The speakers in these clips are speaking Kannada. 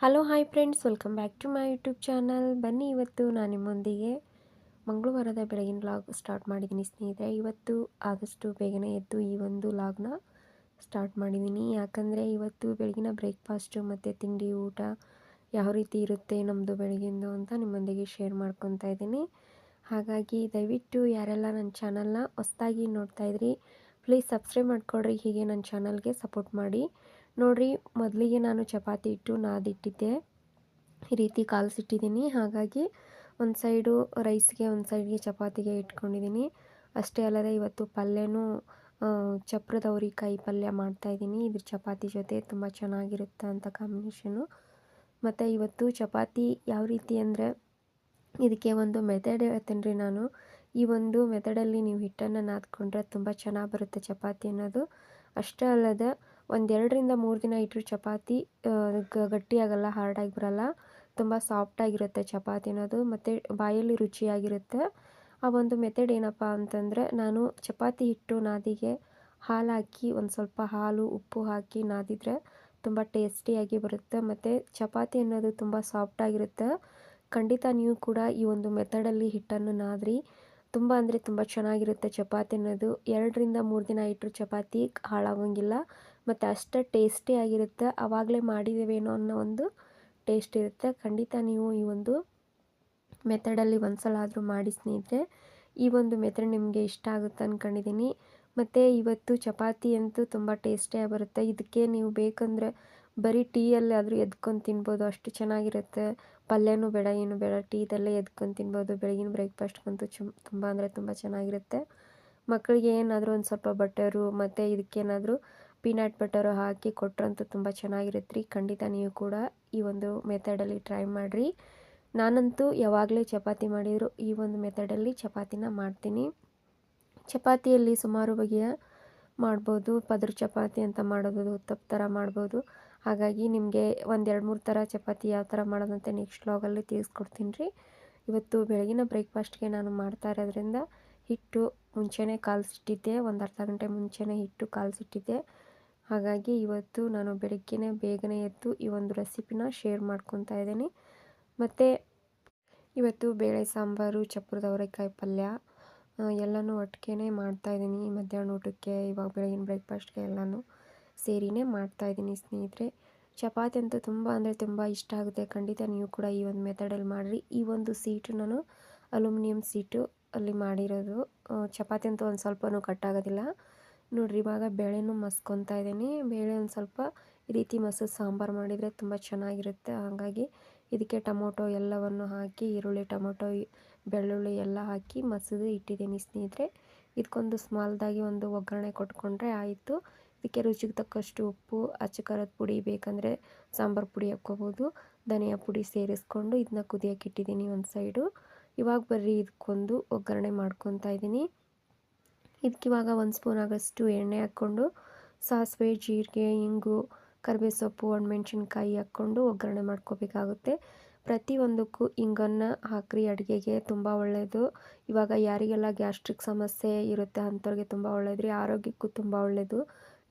Hello hi friends, welcome back to my YouTube channel. ಬನ್ನಿ, ಇವತ್ತು ನಾನು ನಿಮ್ಮೊಂದಿಗೆ ಮಂಗಳವಾರದ ಬೆಳಗಿನ ವ್ಲಾಗ್ ಸ್ಟಾರ್ಟ್ ಮಾಡಿದ್ದೀನಿ ಸ್ನೇಹಿತರೆ. ಇವತ್ತು ಆದಷ್ಟು ಬೇಗನೆ ಎದ್ದು ಈ ಒಂದು ವ್ಲಾಗ್ನ ಸ್ಟಾರ್ಟ್ ಮಾಡಿದ್ದೀನಿ. ಯಾಕಂದರೆ ಇವತ್ತು ಬೆಳಗಿನ ಬ್ರೇಕ್ಫಾಸ್ಟು ಮತ್ತು ತಿಂಡಿ ಊಟ ಯಾವ ರೀತಿ ಇರುತ್ತೆ ನಮ್ಮದು ಬೆಳಗಿಂದು ಅಂತ ನಿಮ್ಮೊಂದಿಗೆ ಶೇರ್ ಮಾಡ್ಕೊತಾ ಇದ್ದೀನಿ. ಹಾಗಾಗಿ ದಯವಿಟ್ಟು ಯಾರೆಲ್ಲ ನನ್ನ ಚಾನಲ್ನ ಹೊಸದಾಗಿ ನೋಡ್ತಾಯಿದ್ರಿ ಪ್ಲೀಸ್ ಸಬ್ಸ್ಕ್ರೈಬ್ ಮಾಡ್ಕೊಳ್ರಿ, ಹೀಗೆ ನನ್ನ ಚಾನಲ್ಗೆ ಸಪೋರ್ಟ್ ಮಾಡಿ. ನೋಡಿರಿ, ಮೊದಲಿಗೆ ನಾನು ಚಪಾತಿ ಹಿಟ್ಟು ನಾದಿಟ್ಟಿದ್ದೆ, ಈ ರೀತಿ ಕಾಲ್ಸಿಟ್ಟಿದ್ದೀನಿ. ಹಾಗಾಗಿ ಒಂದು ಸೈಡು ರೈಸ್ಗೆ, ಒಂದು ಸೈಡ್ಗೆ ಚಪಾತಿಗೆ ಇಟ್ಕೊಂಡಿದ್ದೀನಿ. ಅಷ್ಟೇ ಅಲ್ಲದೆ ಇವತ್ತು ಪಲ್ಯನೂ ಚಪ್ರದ ಅವರೆಕಾಯಿ ಪಲ್ಯ ಮಾಡ್ತಾಯಿದ್ದೀನಿ. ಇದ್ರ ಚಪಾತಿ ಜೊತೆ ತುಂಬ ಚೆನ್ನಾಗಿರುತ್ತೆ ಅಂತ ಕಾಂಬಿನೇಷನು. ಮತ್ತು ಇವತ್ತು ಚಪಾತಿ ಯಾವ ರೀತಿ ಅಂದರೆ, ಇದಕ್ಕೆ ಒಂದು ಮೆಥಡ್ ಹೇಳ್ತೀನಿ ರೀ ನಾನು. ಈ ಒಂದು ಮೆಥಡಲ್ಲಿ ನೀವು ಹಿಟ್ಟನ್ನು ನಾದ್ಕೊಂಡ್ರೆ ತುಂಬ ಚೆನ್ನಾಗಿ ಬರುತ್ತೆ ಚಪಾತಿ ಅನ್ನೋದು. ಅಷ್ಟೇ ಅಲ್ಲದೆ ಒಂದು 2-3 ದಿನ ಇಟ್ಟರು ಚಪಾತಿ ಗಟ್ಟಿಯಾಗಲ್ಲ, ಹಾರ್ಡಾಗಿ ಬರಲ್ಲ, ತುಂಬ ಸಾಫ್ಟಾಗಿರುತ್ತೆ ಚಪಾತಿ ಅನ್ನೋದು, ಮತ್ತು ಬಾಯಲ್ಲಿ ರುಚಿಯಾಗಿರುತ್ತೆ. ಆ ಒಂದು ಮೆಥಡ್ ಏನಪ್ಪ ಅಂತಂದರೆ, ನಾನು ಚಪಾತಿ ಹಿಟ್ಟು ನಾದಿಗೆ ಹಾಲು ಹಾಕಿ, ಒಂದು ಸ್ವಲ್ಪ ಹಾಲು ಉಪ್ಪು ಹಾಕಿ ನಾದಿದರೆ ತುಂಬ ಟೇಸ್ಟಿಯಾಗಿ ಬರುತ್ತೆ, ಮತ್ತು ಚಪಾತಿ ಅನ್ನೋದು ತುಂಬ ಸಾಫ್ಟಾಗಿರುತ್ತೆ. ಖಂಡಿತ ನೀವು ಕೂಡ ಈ ಒಂದು ಮೆಥಡಲ್ಲಿ ಹಿಟ್ಟನ್ನು ನಾದ್ರಿ, ತುಂಬ ಅಂದರೆ ತುಂಬ ಚೆನ್ನಾಗಿರುತ್ತೆ ಚಪಾತಿ ಅನ್ನೋದು. 2-3 ದಿನ ಇಟ್ಟರು ಚಪಾತಿ ಹಾಳಾಗೋಂಗಿಲ್ಲ, ಮತ್ತು ಅಷ್ಟೇ ಟೇಸ್ಟಿಯಾಗಿರುತ್ತೆ. ಆವಾಗಲೇ ಮಾಡಿದ್ದೇವೇನೋ ಅನ್ನೋ ಒಂದು ಟೇಸ್ಟ್ ಇರುತ್ತೆ. ಖಂಡಿತ ನೀವು ಈ ಒಂದು ಮೆಥಡಲ್ಲಿ ಒಂದು ಸಲ ಆದರೂ ಮಾಡಿ ಸ್ನೇಹಿತರೆ. ಈ ಒಂದು ಮೆಥಡ್ ನಿಮಗೆ ಇಷ್ಟ ಆಗುತ್ತೆ ಅಂದ್ಕೊಂಡಿದ್ದೀನಿ. ಮತ್ತು ಇವತ್ತು ಚಪಾತಿ ಅಂತೂ ತುಂಬ ಟೇಸ್ಟಿಯಾಗಿ ಬರುತ್ತೆ. ಇದಕ್ಕೆ ನೀವು ಬೇಕಂದರೆ ಬರೀ ಟೀಯಲ್ಲಿ ಆದರೂ ಎದ್ಕೊಂಡು ತಿನ್ಬೋದು, ಅಷ್ಟು ಚೆನ್ನಾಗಿರುತ್ತೆ. ಪಲ್ಯನೂ ಬೇಡ, ಏನು ಬೇಡ, ಟೀದಲ್ಲೇ ಎದ್ಕೊಂಡು ತಿನ್ಬೋದು. ಬೆಳಗಿನ ಬ್ರೇಕ್ಫಾಸ್ಟ್ಗಂತೂ ತುಂಬ ಅಂದರೆ ತುಂಬ ಚೆನ್ನಾಗಿರುತ್ತೆ. ಮಕ್ಕಳಿಗೆ ಏನಾದರೂ ಒಂದು ಸ್ವಲ್ಪ ಬಟರು ಮತ್ತು ಇದಕ್ಕೇನಾದರೂ ಪೀನಟ್ ಬಟರು ಹಾಕಿ ಕೊಟ್ರಂತೂ ತುಂಬ ಚೆನ್ನಾಗಿರುತ್ತೆ ರೀ. ಖಂಡಿತ ನೀವು ಕೂಡ ಈ ಒಂದು ಮೆಥಡಲ್ಲಿ ಟ್ರೈ ಮಾಡಿರಿ. ನಾನಂತೂ ಯಾವಾಗಲೇ ಚಪಾತಿ ಮಾಡಿದರೂ ಈ ಒಂದು ಮೆಥಡಲ್ಲಿ ಚಪಾತಿನ ಮಾಡ್ತೀನಿ. ಚಪಾತಿಯಲ್ಲಿ ಸುಮಾರು ಬಗೆಯ ಮಾಡ್ಬೋದು. ಪದರ ಚಪಾತಿ ಅಂತ ಮಾಡ್ಬೋದು, ಉತ್ತಪ್ಪ ಥರ ಮಾಡ್ಬೋದು. ಹಾಗಾಗಿ ನಿಮಗೆ ಒಂದು 2-3 ಥರ ಚಪಾತಿ ಯಾವ ಥರ ಮಾಡೋದಂತೆ ನೆಕ್ಸ್ಟ್ ವ್ಲಾಗಲ್ಲಿ ತಿಳಿಸ್ಕೊಡ್ತೀನಿ ರೀ. ಇವತ್ತು ಬೆಳಗಿನ ಬ್ರೇಕ್ಫಾಸ್ಟ್ಗೆ ನಾನು ಮಾಡ್ತಾ ಇರೋದ್ರಿಂದ ಹಿಟ್ಟು ಮುಂಚೆನೇ ಕಾಲ್ಸಿಟ್ಟಿದ್ದೆ, ಒಂದು ಅರ್ಧ ಗಂಟೆ ಮುಂಚೆನೇ ಹಿಟ್ಟು ಕಾಲ್ಸಿಟ್ಟಿದ್ದೆ. ಹಾಗಾಗಿ ಇವತ್ತು ನಾನು ಬೆಳಗ್ಗೆನೇ ಬೇಗನೆ ಎದ್ದು ಈ ಒಂದು ರೆಸಿಪಿನ ಶೇರ್ ಮಾಡ್ಕೊತಾ ಇದ್ದೀನಿ. ಮತ್ತು ಇವತ್ತು ಬೇಳೆ ಸಾಂಬಾರು, ಚಪ್ರದ ಅವರೆಕಾಯಿ ಪಲ್ಯ ಎಲ್ಲನೂ ಒಟ್ಟಿಗೆ ಮಾಡ್ತಾಯಿದ್ದೀನಿ. ಮಧ್ಯಾಹ್ನ ಊಟಕ್ಕೆ, ಇವಾಗ ಬೆಳಗಿನ ಬ್ರೇಕ್ಫಾಸ್ಟ್ಗೆ ಎಲ್ಲನೂ ಸೇರಿನೇ ಮಾಡ್ತಾಯಿದ್ದೀನಿ ಸ್ನೇಹಿತರೆ. ಚಪಾತಿ ಅಂತೂ ತುಂಬ ಅಂದರೆ ತುಂಬ ಇಷ್ಟ ಆಗುತ್ತೆ. ಖಂಡಿತ ನೀವು ಕೂಡ ಈ ಒಂದು ಮೆಥಡಲ್ಲಿ ಮಾಡಿರಿ. ಈ ಒಂದು ಸೀಟು ನಾನು ಅಲ್ಯೂಮಿನಿಯಂ ಸೀಟು ಅಲ್ಲಿ ಮಾಡಿರೋದು. ಚಪಾತಿ ಅಂತೂ ಒಂದು ಸ್ವಲ್ಪನೂ ಕಟ್ಟಾಗೋದಿಲ್ಲ. ನೋಡಿರಿ, ಇವಾಗ ಬೇಳೆನೂ ಮಸ್ಕೊತಾ ಇದ್ದೀನಿ. ಬೇಳೆ ಒಂದು ಸ್ವಲ್ಪ ಈ ರೀತಿ ಮಸದು ಸಾಂಬಾರು ಮಾಡಿದರೆ ತುಂಬ ಚೆನ್ನಾಗಿರುತ್ತೆ. ಹಾಗಾಗಿ ಇದಕ್ಕೆ ಟೊಮೊಟೊ ಎಲ್ಲವನ್ನು ಹಾಕಿ, ಈರುಳ್ಳಿ, ಟೊಮೊಟೊ, ಬೆಳ್ಳುಳ್ಳಿ ಎಲ್ಲ ಹಾಕಿ ಮಸದು ಇಟ್ಟಿದ್ದೀನಿ ಸ್ನೇಹಿತರೆ. ಇದಕ್ಕೊಂದು ಸ್ಮಾಲ್ದಾಗಿ ಒಂದು ಒಗ್ಗರಣೆ ಕೊಟ್ಕೊಂಡ್ರೆ ಆಯಿತು. ಇದಕ್ಕೆ ರುಚಿಗೆ ತಕ್ಕಷ್ಟು ಉಪ್ಪು, ಅಚ್ಚ ಖಾರದ ಪುಡಿ, ಬೇಕಂದರೆ ಸಾಂಬಾರು ಪುಡಿ ಹಾಕ್ಕೋಬೋದು, ಧನಿಯಾ ಪುಡಿ ಸೇರಿಸ್ಕೊಂಡು ಇದನ್ನ ಕುದಿಯೋಕೆ ಇಟ್ಟಿದ್ದೀನಿ ಒಂದು ಸೈಡು. ಇವಾಗ ಬರ್ರಿ ಇದಕ್ಕೊಂದು ಒಗ್ಗರಣೆ ಮಾಡ್ಕೊತಾ ಇದ್ದೀನಿ. ಇದಕ್ಕಿವಾಗ 1 ಸ್ಪೂನ್ ಆಗೋಷ್ಟು ಎಣ್ಣೆ ಹಾಕ್ಕೊಂಡು ಸಾಸಿವೆ, ಜೀರಿಗೆ, ಇಂಗು, ಕರಿಬೇವು ಸೊಪ್ಪು, ಒಣಮೆಣ್ಸಿನ್ಕಾಯಿ ಹಾಕ್ಕೊಂಡು ಒಗ್ಗರಣೆ ಮಾಡ್ಕೋಬೇಕಾಗುತ್ತೆ. ಪ್ರತಿಯೊಂದಕ್ಕೂ ಇಂಗನ್ನು ಹಾಕ್ರಿ, ಅಡುಗೆಗೆ ತುಂಬ ಒಳ್ಳೆಯದು. ಇವಾಗ ಯಾರಿಗೆಲ್ಲ ಗ್ಯಾಸ್ಟ್ರಿಕ್ ಸಮಸ್ಯೆ ಇರುತ್ತೆ ಅಂಥವ್ರಿಗೆ ತುಂಬ ಒಳ್ಳೆಯದು ರೀ, ಆರೋಗ್ಯಕ್ಕೂ ತುಂಬ ಒಳ್ಳೆಯದು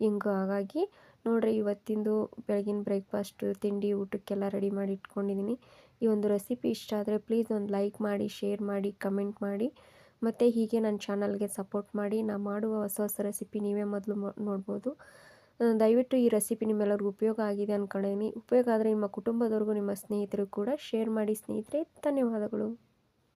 ಇಂಗು. ಹಾಗಾಗಿ ನೋಡಿರಿ, ಇವತ್ತಿಂದು ಬೆಳಗಿನ ಬ್ರೇಕ್ಫಾಸ್ಟು ತಿಂಡಿ ಊಟಕ್ಕೆಲ್ಲ ರೆಡಿ ಮಾಡಿ ಇಟ್ಕೊಂಡಿದ್ದೀನಿ. ಈ ಒಂದು ರೆಸಿಪಿ ಇಷ್ಟ ಆದರೆ ಪ್ಲೀಸ್ ಒಂದು ಲೈಕ್ ಮಾಡಿ, ಶೇರ್ ಮಾಡಿ, ಕಮೆಂಟ್ ಮಾಡಿ, ಮತ್ತು ಹೀಗೆ ನನ್ನ ಚಾನಲ್ಗೆ ಸಪೋರ್ಟ್ ಮಾಡಿ. ನಾನು ಮಾಡುವ ಹೊಸ ಹೊಸ ರೆಸಿಪಿ ನೀವೇ ಮೊದಲು ನೋಡ್ಬೋದು. ದಯವಿಟ್ಟು ಈ ರೆಸಿಪಿ ನಿಮ್ಮೆಲ್ಲರಿಗೂ ಉಪಯೋಗ ಆಗಿದೆ ಅಂದ್ಕೊಂಡಿದ್ದೀನಿ. ಉಪಯೋಗ ಆದರೆ ನಿಮ್ಮ ಕುಟುಂಬದವ್ರಿಗೂ, ನಿಮ್ಮ ಸ್ನೇಹಿತರಿಗೂ ಕೂಡ ಶೇರ್ ಮಾಡಿ ಸ್ನೇಹಿತರೆ. ಧನ್ಯವಾದಗಳು.